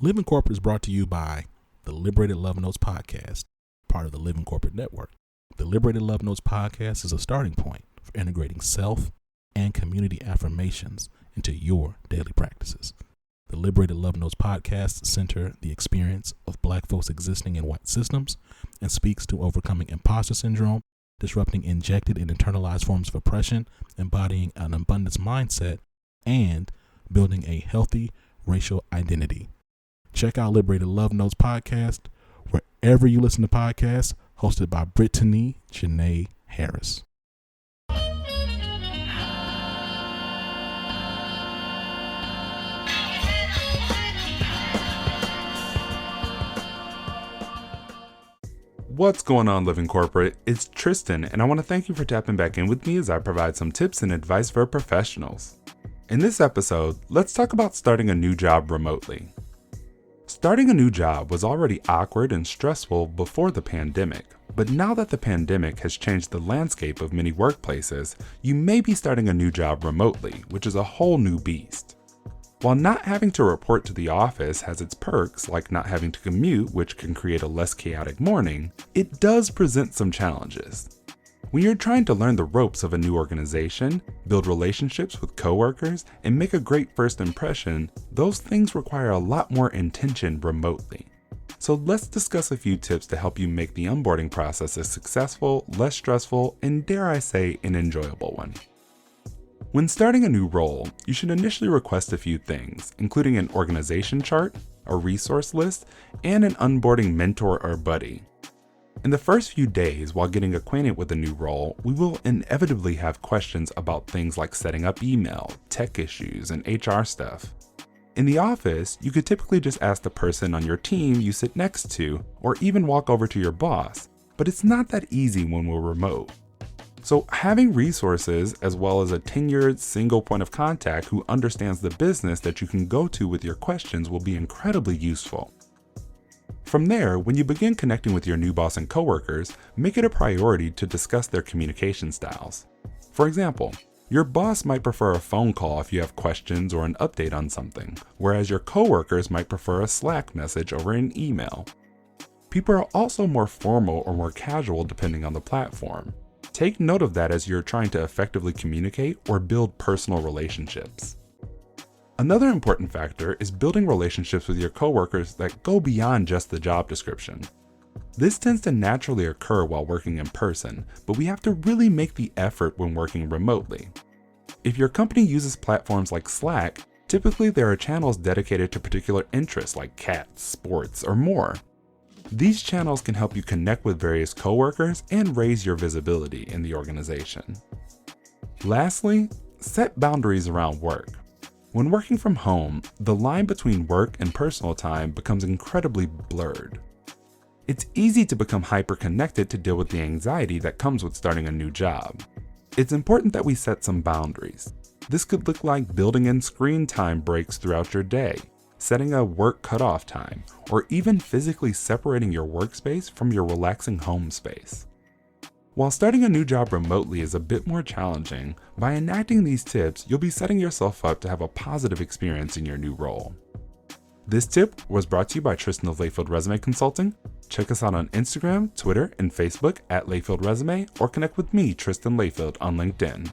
Living Corporate is brought to you by the Liberated Love Notes podcast, part of the Living Corporate Network. The Liberated Love Notes podcast is a starting point for integrating self and community affirmations into your daily practices. The Liberated Love Notes podcast center the experience of Black folks existing in white systems and speaks to overcoming imposter syndrome, disrupting injected and internalized forms of oppression, embodying an abundance mindset, and building a healthy racial identity. Check out Liberated Love Notes podcast wherever you listen to podcasts, hosted by Brittany Janae Harris. What's going on, Living Corporate? It's Tristan, and I want to thank you for tapping back in with me as I provide some tips and advice for professionals. In this episode, let's talk about starting a new job remotely. Starting a new job was already awkward and stressful before the pandemic, but now that the pandemic has changed the landscape of many workplaces, you may be starting a new job remotely, which is a whole new beast. While not having to report to the office has its perks, like not having to commute, which can create a less chaotic morning, it does present some challenges. When you're trying to learn the ropes of a new organization, build relationships with coworkers, and make a great first impression, those things require a lot more intention remotely. So let's discuss a few tips to help you make the onboarding process a successful, less stressful, and dare I say, an enjoyable one. When starting a new role, you should initially request a few things, including an organization chart, a resource list, and an onboarding mentor or buddy. In the first few days while getting acquainted with the new role, we will inevitably have questions about things like setting up email, tech issues, and HR stuff. In the office, you could typically just ask the person on your team you sit next to, or even walk over to your boss, but it's not that easy when we're remote. So having resources as well as a tenured single point of contact who understands the business that you can go to with your questions will be incredibly useful. From there, when you begin connecting with your new boss and coworkers, make it a priority to discuss their communication styles. For example, your boss might prefer a phone call if you have questions or an update on something, whereas your coworkers might prefer a Slack message over an email. People are also more formal or more casual depending on the platform. Take note of that as you're trying to effectively communicate or build personal relationships. Another important factor is building relationships with your coworkers that go beyond just the job description. This tends to naturally occur while working in person, but we have to really make the effort when working remotely. If your company uses platforms like Slack, typically there are channels dedicated to particular interests like cats, sports, or more. These channels can help you connect with various coworkers and raise your visibility in the organization. Lastly, set boundaries around work. When working from home, the line between work and personal time becomes incredibly blurred. It's easy to become hyper-connected to deal with the anxiety that comes with starting a new job. It's important that we set some boundaries. This could look like building in screen time breaks throughout your day, setting a work cutoff time, or even physically separating your workspace from your relaxing home space. While starting a new job remotely is a bit more challenging, by enacting these tips, you'll be setting yourself up to have a positive experience in your new role. This tip was brought to you by Tristan of Layfield Resume Consulting. Check us out on Instagram, Twitter, and Facebook at Layfield Resume, or connect with me, Tristan Layfield, on LinkedIn.